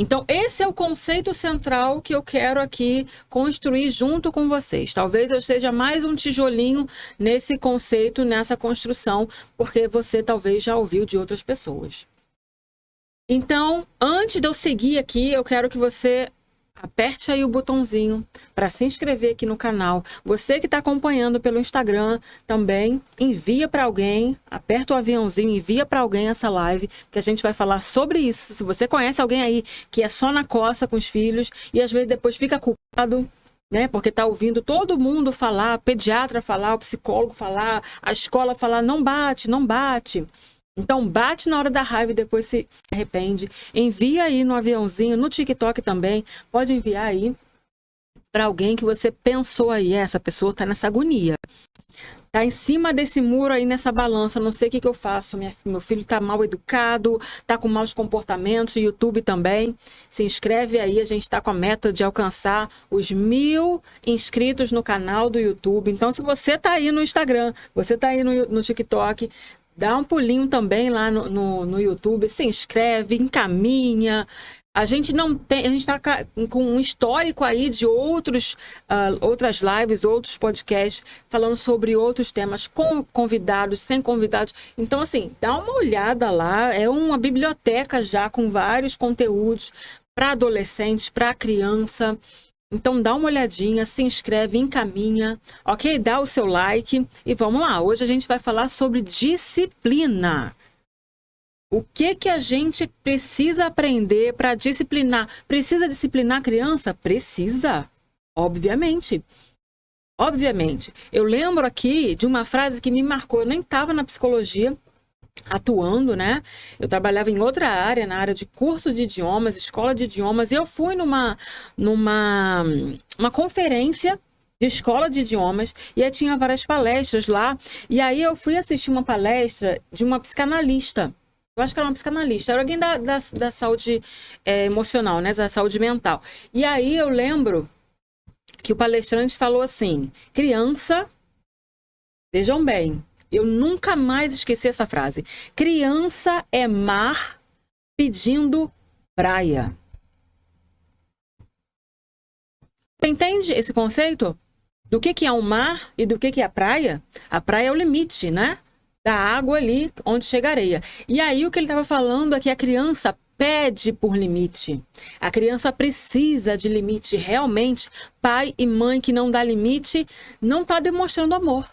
Então, esse é o conceito central que eu quero aqui construir junto com vocês. Talvez eu seja mais um tijolinho nesse conceito, nessa construção, porque você talvez já ouviu de outras pessoas. Então, antes de eu seguir aqui, eu quero que você aperte aí o botãozinho para se inscrever aqui no canal. Você que está acompanhando pelo Instagram também, envia para alguém, aperta o aviãozinho, envia para alguém essa live, que a gente vai falar sobre isso. Se você conhece alguém aí que é só na coça com os filhos e às vezes depois fica culpado, né? Porque está ouvindo todo mundo falar, o pediatra falar, o psicólogo falar, a escola falar, não bate, não bate. Então, bate na hora da raiva e depois se arrepende. Envia aí no aviãozinho, no TikTok também. Pode enviar aí para alguém que você pensou aí. Essa pessoa está nessa agonia. Está em cima desse muro aí, nessa balança. Não sei o que eu faço. Meu filho está mal educado, está com maus comportamentos. YouTube também. Se inscreve aí. A gente está com a meta de alcançar os 1000 inscritos no canal do YouTube. Então, se você está aí no Instagram, você está aí no TikTok... Dá um pulinho também lá no YouTube, se inscreve, encaminha. A gente está com um histórico aí de outras lives, outros podcasts, falando sobre outros temas, com convidados, sem convidados. Então, assim, dá uma olhada lá, é uma biblioteca já com vários conteúdos para adolescentes, para criança. Então dá uma olhadinha, se inscreve, encaminha, ok? Dá o seu like e vamos lá. Hoje a gente vai falar sobre disciplina. O que a gente precisa aprender para disciplinar? Precisa disciplinar a criança? Precisa, obviamente. Obviamente. Eu lembro aqui de uma frase que me marcou. Eu nem estava na psicologia atuando, né? Eu trabalhava em outra área, na área de curso de idiomas, escola de idiomas, e eu fui numa conferência de escola de idiomas, e aí tinha várias palestras lá, e aí eu fui assistir uma palestra de uma psicanalista. Eu acho que era uma psicanalista, era alguém da saúde emocional, né? Da saúde mental. E aí eu lembro que o palestrante falou assim, criança, vejam bem, eu nunca mais esqueci essa frase. Criança é mar pedindo praia. Você entende esse conceito? Do que é um mar e do que é a praia? A praia é o limite, né? Da água ali onde chega a areia. E aí o que ele estava falando é que a criança pede por limite. A criança precisa de limite. Realmente, pai e mãe que não dá limite não está demonstrando amor.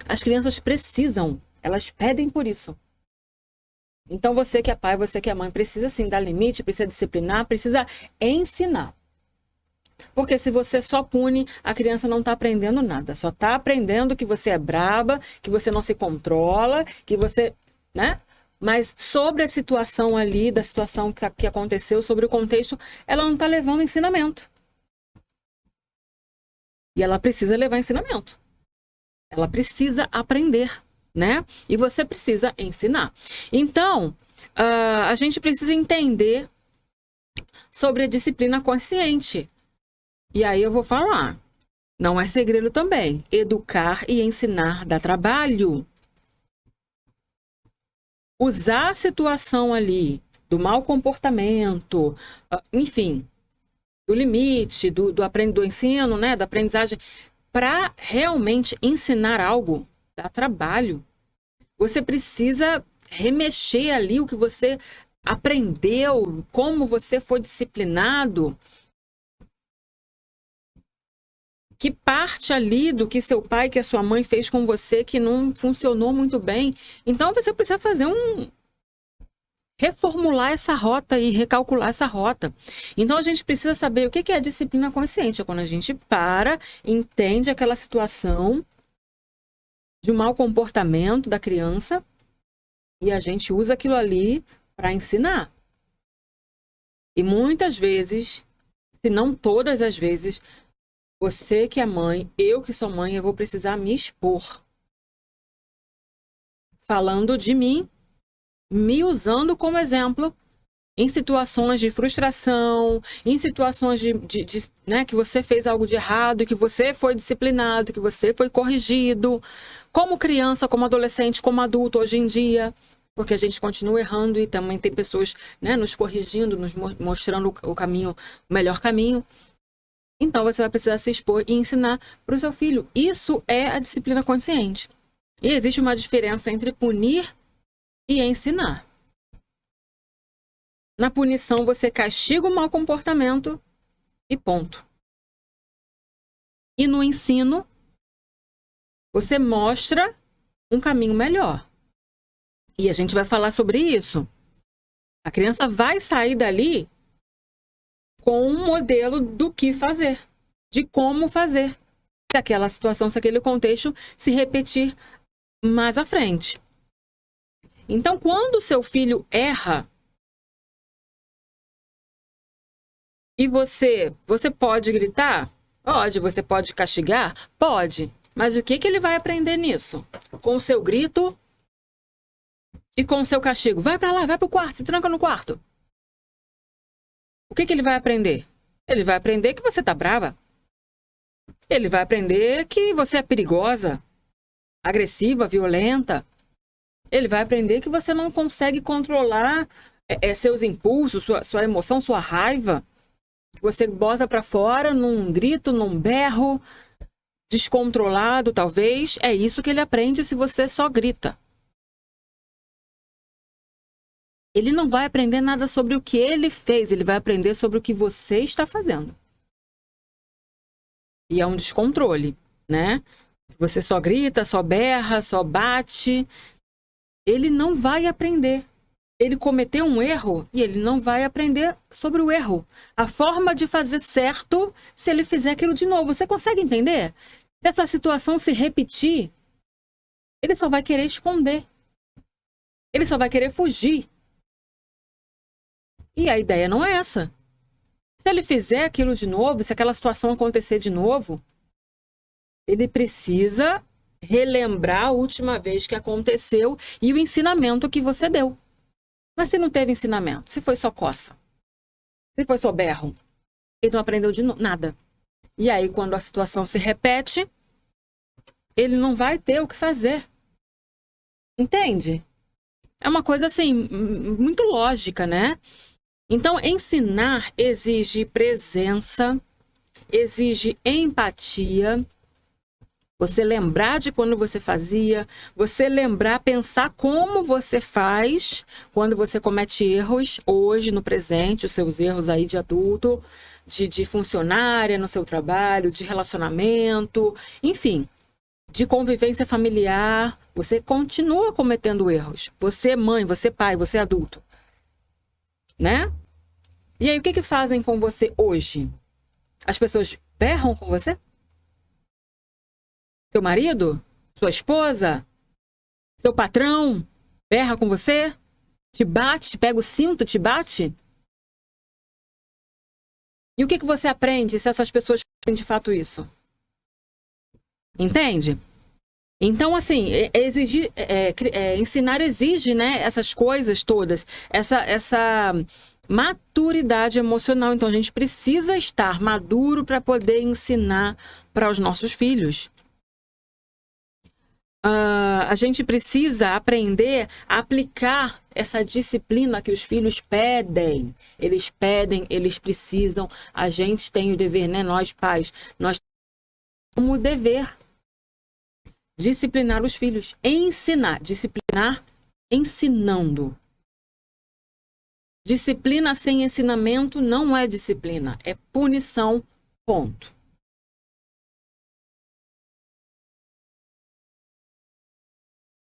As crianças precisam, elas pedem por isso. Então você que é pai, você que é mãe, precisa sim dar limite, precisa disciplinar, precisa ensinar. Porque se você só pune, a criança não está aprendendo nada. Só está aprendendo que você é braba, que você não se controla, que você, né? Mas sobre a situação ali, da situação que aconteceu, sobre o contexto, ela não está levando ensinamento. E ela precisa levar ensinamento. Ela precisa aprender, né? E você precisa ensinar. Então, a gente precisa entender sobre a disciplina consciente. E aí eu vou falar. Não é segredo também. Educar e ensinar dá trabalho. Usar a situação ali do mau comportamento, enfim, do limite, do ensino, né? Da aprendizagem, para realmente ensinar algo, dá trabalho. Você precisa remexer ali o que você aprendeu, como você foi disciplinado. Que parte ali do que seu pai, que a sua mãe fez com você que não funcionou muito bem. Então você precisa fazer reformular essa rota e recalcular essa rota. Então a gente precisa saber o que é a disciplina consciente. É quando a gente entende aquela situação de um mau comportamento da criança e a gente usa aquilo ali para ensinar. E muitas vezes, se não todas as vezes, você que é mãe, eu que sou mãe, eu vou precisar me expor. Falando de mim, me usando como exemplo em situações de frustração, em situações né, que você fez algo de errado, que você foi disciplinado, que você foi corrigido, como criança, como adolescente, como adulto hoje em dia. porque a gente continua errando e também tem pessoas, né, nos corrigindo, nos mostrando o caminho, o melhor caminho. Então você vai precisar se expor e ensinar para o seu filho. Isso é a disciplina consciente. E existe uma diferença entre punir e ensinar. Na punição você castiga o mau comportamento e ponto. E no ensino você mostra um caminho melhor. E a gente vai falar sobre isso. A criança vai sair dali com um modelo do que fazer, de como fazer, se aquela situação, se aquele contexto se repetir mais à frente. Então, quando o seu filho erra, e você pode gritar? Pode. Você pode castigar? Pode. Mas o que ele vai aprender nisso? Com o seu grito e com o seu castigo. Vai para lá, vai para o quarto, se tranca no quarto. O que ele vai aprender? Ele vai aprender que você está brava. Ele vai aprender que você é perigosa, agressiva, violenta. Ele vai aprender que você não consegue controlar seus impulsos, sua emoção, sua raiva. Você bota para fora num grito, num berro, descontrolado, talvez. É isso que ele aprende se você só grita. Ele não vai aprender nada sobre o que ele fez, ele vai aprender sobre o que você está fazendo. E é um descontrole, né? Se você só grita, só berra, só bate, ele não vai aprender. Ele cometeu um erro e ele não vai aprender sobre o erro. A forma de fazer certo se ele fizer aquilo de novo. Você consegue entender? Se essa situação se repetir, ele só vai querer esconder. Ele só vai querer fugir. E a ideia não é essa. Se ele fizer aquilo de novo, se aquela situação acontecer de novo, ele precisa relembrar a última vez que aconteceu e o ensinamento que você deu. Mas se não teve ensinamento, se foi só coça, se foi só berro, ele não aprendeu de nada. E aí, quando a situação se repete, ele não vai ter o que fazer. Entende? É uma coisa assim, muito lógica, né? Então, ensinar exige presença, exige empatia, você lembrar de quando você fazia, você lembrar, pensar como você faz quando você comete erros hoje, no presente, os seus erros aí de adulto, de funcionária no seu trabalho, de relacionamento, enfim, de convivência familiar. Você continua cometendo erros. Você é mãe, você é pai, você é adulto. Né? E aí, o que fazem com você hoje? As pessoas berram com você? Seu marido? Sua esposa? Seu patrão? Berra com você? Te bate? Te pega o cinto? Te bate? E o que você aprende se essas pessoas fazem de fato isso? Entende? Então, assim, ensinar exige, né, essas coisas todas, essa maturidade emocional. Então, a gente precisa estar maduro para poder ensinar para os nossos filhos. A gente precisa aprender a aplicar essa disciplina que os filhos pedem. Eles pedem, eles precisam. A gente tem o dever, né? Nós pais, nós temos o dever. Disciplinar os filhos. Ensinar. Disciplinar ensinando. Disciplina sem ensinamento não é disciplina. É punição, ponto.